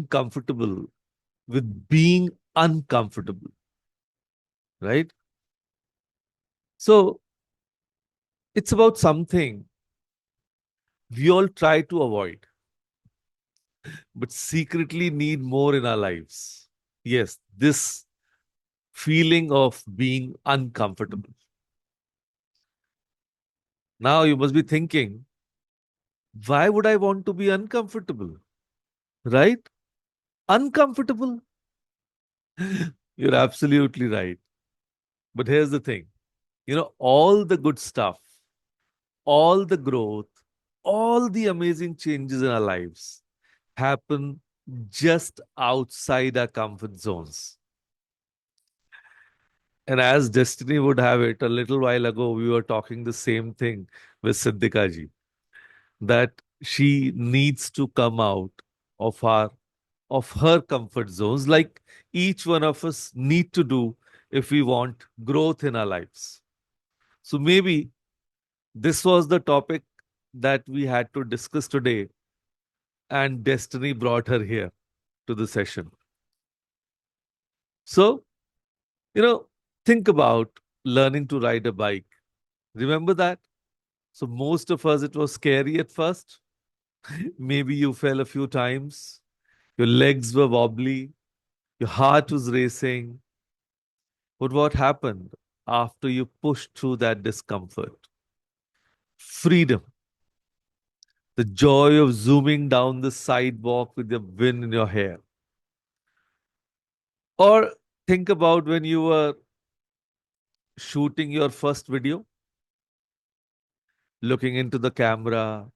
getting comfortable with being uncomfortable, right? So it's about something we all try to avoid, but secretly need more in our lives. Yes, this feeling of being uncomfortable. Now you must be thinking, why would I want to be uncomfortable? Right? Uncomfortable? You're absolutely right. But here's the thing, all the good stuff, all the growth, all the amazing changes in our lives happen just outside our comfort zones. And as destiny would have it, a little while ago, we were talking the same thing with Siddhika ji, that she needs to come out of her comfort zones, like each one of us need to do if we want growth in our lives. So maybe this was the topic that we had to discuss today, and destiny brought her here to the session. So, you know, think about learning to ride a bike. Remember that? So, most of us, it was scary at first. Maybe you fell a few times, your legs were wobbly, your heart was racing. But what happened after you pushed through that discomfort? Freedom, the joy of zooming down the sidewalk with the wind in your hair. Or think about when you were shooting your first video, looking into the camera.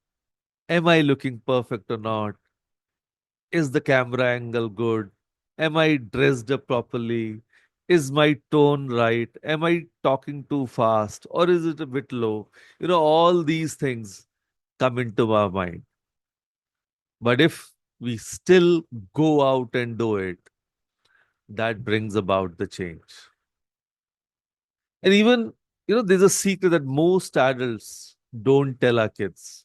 Am I looking perfect or not? Is the camera angle good? Am I dressed up properly? Is my tone right? Am I talking too fast or is it a bit low? All these things come into our mind. But if we still go out and do it, that brings about the change. And even, there's a secret that most adults don't tell our kids.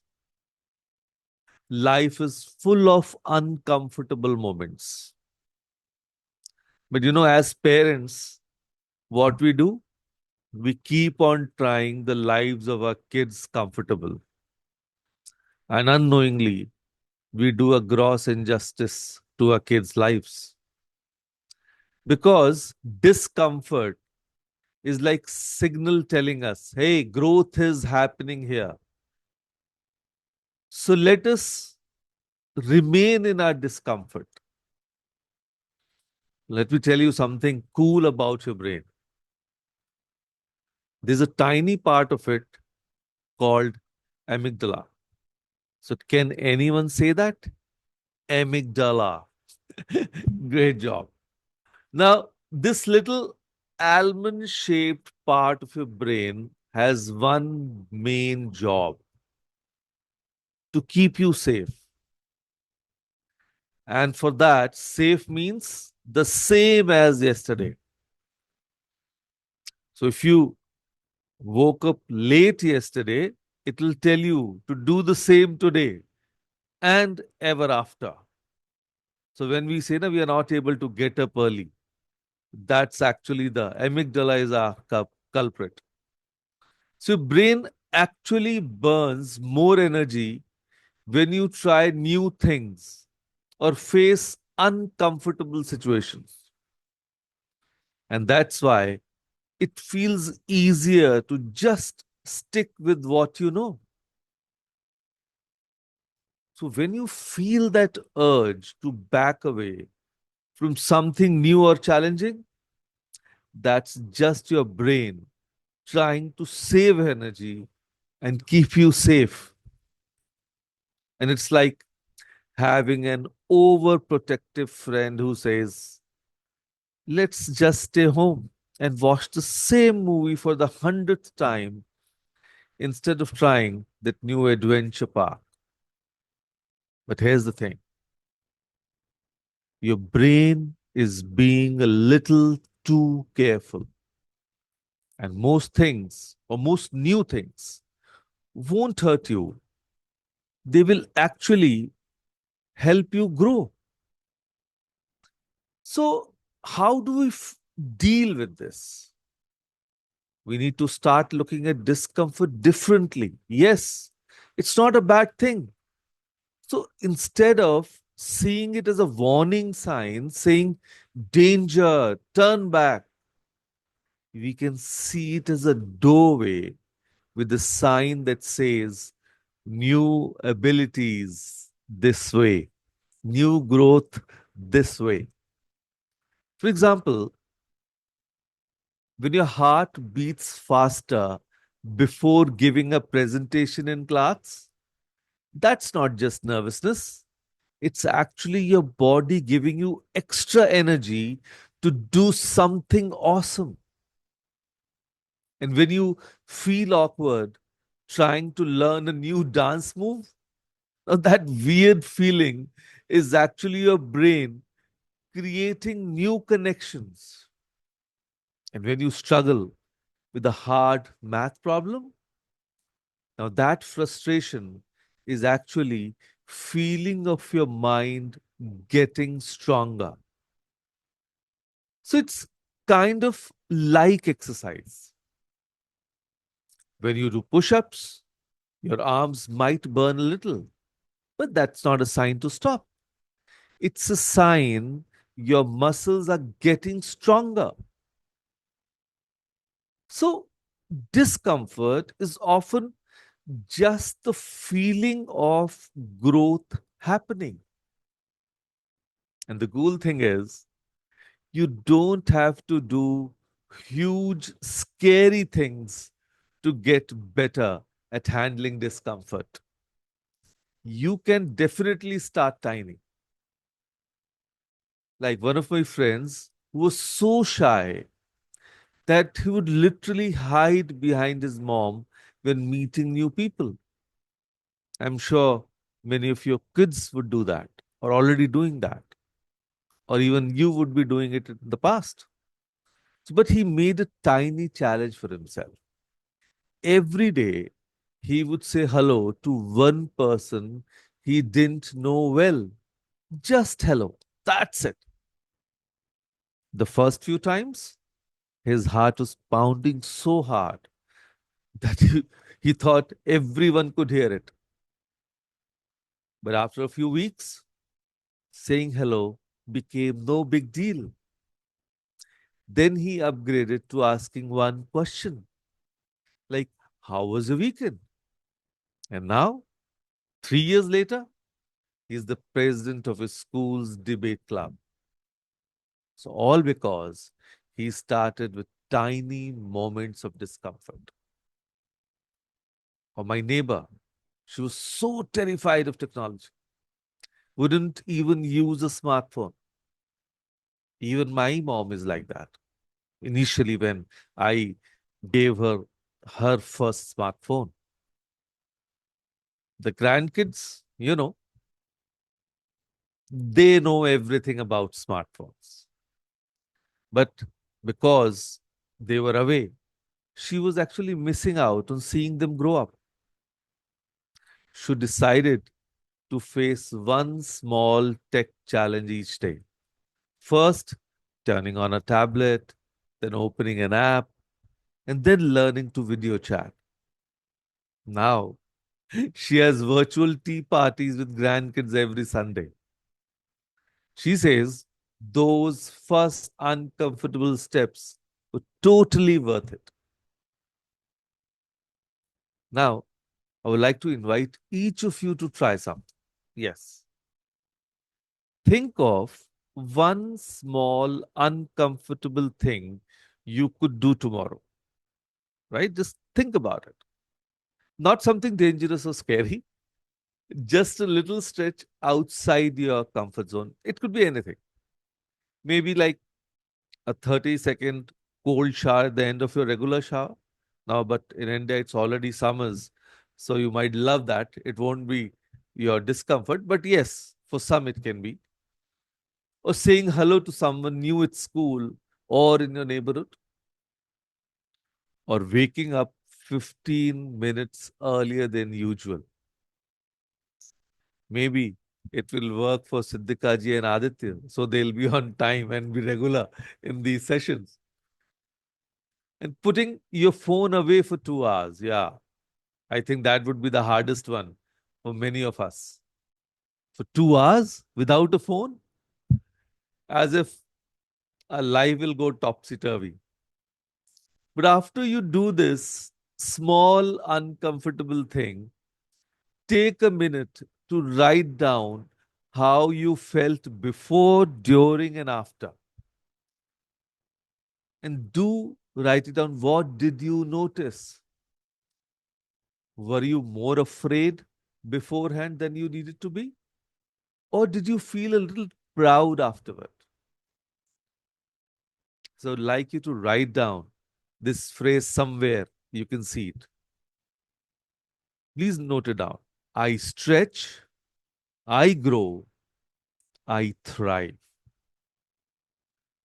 Life is full of uncomfortable moments. But as parents, what we do? We keep on trying the lives of our kids comfortable. And unknowingly, we do a gross injustice to our kids' lives. Because discomfort is like signal telling us, hey, growth is happening here. So let us remain in our discomfort. Let me tell you something cool about your brain. There's a tiny part of it called amygdala. So can anyone say that? Amygdala. Great job. Now, this little almond shaped part of your brain has one main job: to keep you safe. And for that, safe means the same as yesterday. So if you woke up late yesterday, it will tell you to do the same today and ever after. So when we say that we are not able to get up early, that's actually the amygdala is our culprit. So your brain actually burns more energy when you try new things or face uncomfortable situations. And that's why it feels easier to just stick with what you know. So when you feel that urge to back away from something new or challenging, that's just your brain trying to save energy and keep you safe. And it's like having an overprotective friend who says, let's just stay home and watch the same movie for the 100th time instead of trying that new adventure park. But here's the thing, your brain is being a little too careful. And most things, or most new things, won't hurt you. They will actually help you grow. So, how do we deal with this? We need to start looking at discomfort differently. Yes, it's not a bad thing. So, instead of seeing it as a warning sign saying, danger, turn back, we can see it as a doorway with a sign that says, new abilities this way, new growth this way. For example, when your heart beats faster before giving a presentation in class, that's not just nervousness. It's actually your body giving you extra energy to do something awesome. And when you feel awkward trying to learn a new dance move, now that weird feeling is actually your brain creating new connections. And when you struggle with a hard math problem, now that frustration is actually feeling of your mind getting stronger. So it's kind of like exercise. When you do push-ups, your arms might burn a little, but that's not a sign to stop. It's a sign your muscles are getting stronger. So discomfort is often just the feeling of growth happening. And the cool thing is, you don't have to do huge, scary things to get better at handling discomfort. You can definitely start tiny. Like one of my friends who was so shy that he would literally hide behind his mom when meeting new people. I'm sure many of your kids would do that or already doing that, or even you would be doing it in the past. But he made a tiny challenge for himself. Every day, he would say hello to one person he didn't know well. Just hello. That's it. The first few times, his heart was pounding so hard that he thought everyone could hear it. But after a few weeks, saying hello became no big deal. Then he upgraded to asking one question like, how was your weekend? And now, 3 years later, he's the president of his school's debate club. So, all because he started with tiny moments of discomfort. Or my neighbor, she was so terrified of technology, wouldn't even use a smartphone. Even my mom is like that. Initially, when I gave her her first smartphone, the grandkids, they know everything about smartphones. But because they were away, she was actually missing out on seeing them grow up. She decided to face one small tech challenge each day. First, turning on a tablet, then opening an app, and then learning to video chat. Now, she has virtual tea parties with grandkids every Sunday. She says those first uncomfortable steps were totally worth it. Now, I would like to invite each of you to try something. Yes. Think of one small uncomfortable thing you could do tomorrow, right? Just think about it. Not something dangerous or scary, just a little stretch outside your comfort zone. It could be anything. Maybe like a 30-second cold shower at the end of your regular shower. Now, but in India, it's already summers. So you might love that. It won't be your discomfort. But yes, for some, it can be. Or saying hello to someone new at school or in your neighborhood. Or waking up 15 minutes earlier than usual. Maybe It will work for Siddhika ji and Aditya. So they'll be on time and be regular in these sessions. And putting your phone away for 2 hours. Yeah, I think that would be the hardest one for many of us. For 2 hours without a phone, as if our life will go topsy turvy. But after you do this small, uncomfortable thing, take a minute to write down how you felt before, during, and after. And do write it down. What did you notice? Were you more afraid beforehand than you needed to be? Or did you feel a little proud afterward? So, I'd like you to write down this phrase somewhere. You can see it. Please note it down. I stretch, I grow, I thrive.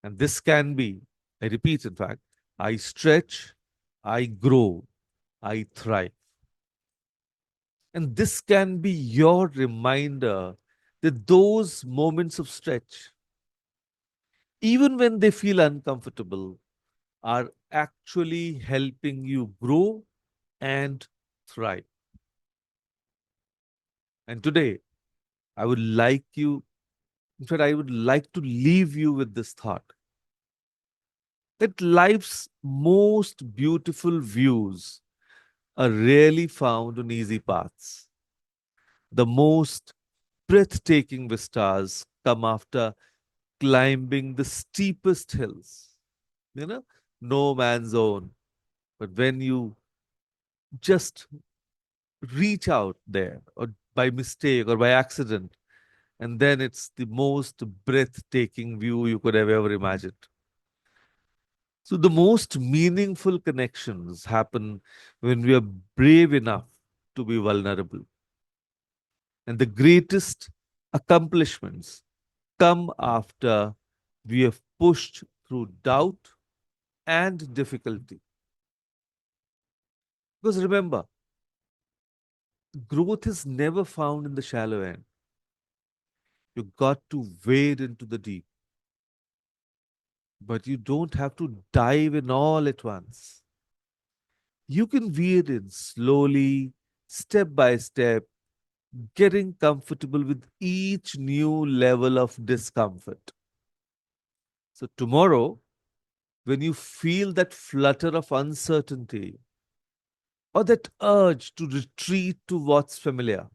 And this can be, I repeat, in fact, I stretch, I grow, I thrive. And this can be your reminder that those moments of stretch, even when they feel uncomfortable, are actually helping you grow and thrive. And today, I would like you, in fact, I would like to leave you with this thought that life's most beautiful views are rarely found on easy paths. The most breathtaking vistas come after climbing the steepest hills. You know, no man's own. But when you just reach out there, or by mistake or by accident, and then it's the most breathtaking view you could have ever imagined. So, the most meaningful connections happen when we are brave enough to be vulnerable. And the greatest accomplishments come after we have pushed through doubt and difficulty. Because remember, growth is never found in the shallow end. You got to wade into the deep, but you don't have to dive in all at once. You can wade in slowly, step by step, getting comfortable with each new level of discomfort. So, tomorrow, when you feel that flutter of uncertainty or that urge to retreat to what's familiar,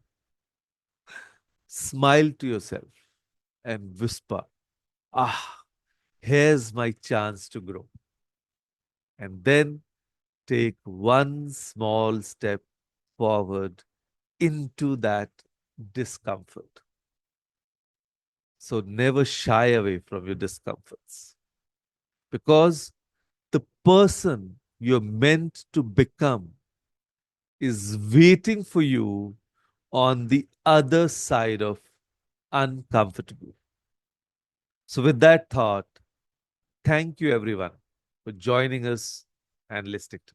smile to yourself and whisper, ah, here's my chance to grow. And then take one small step forward into that discomfort. So never shy away from your discomforts because the person you're meant to become is waiting for you on the other side of uncomfortable. So, with that thought, thank you everyone for joining us and listening to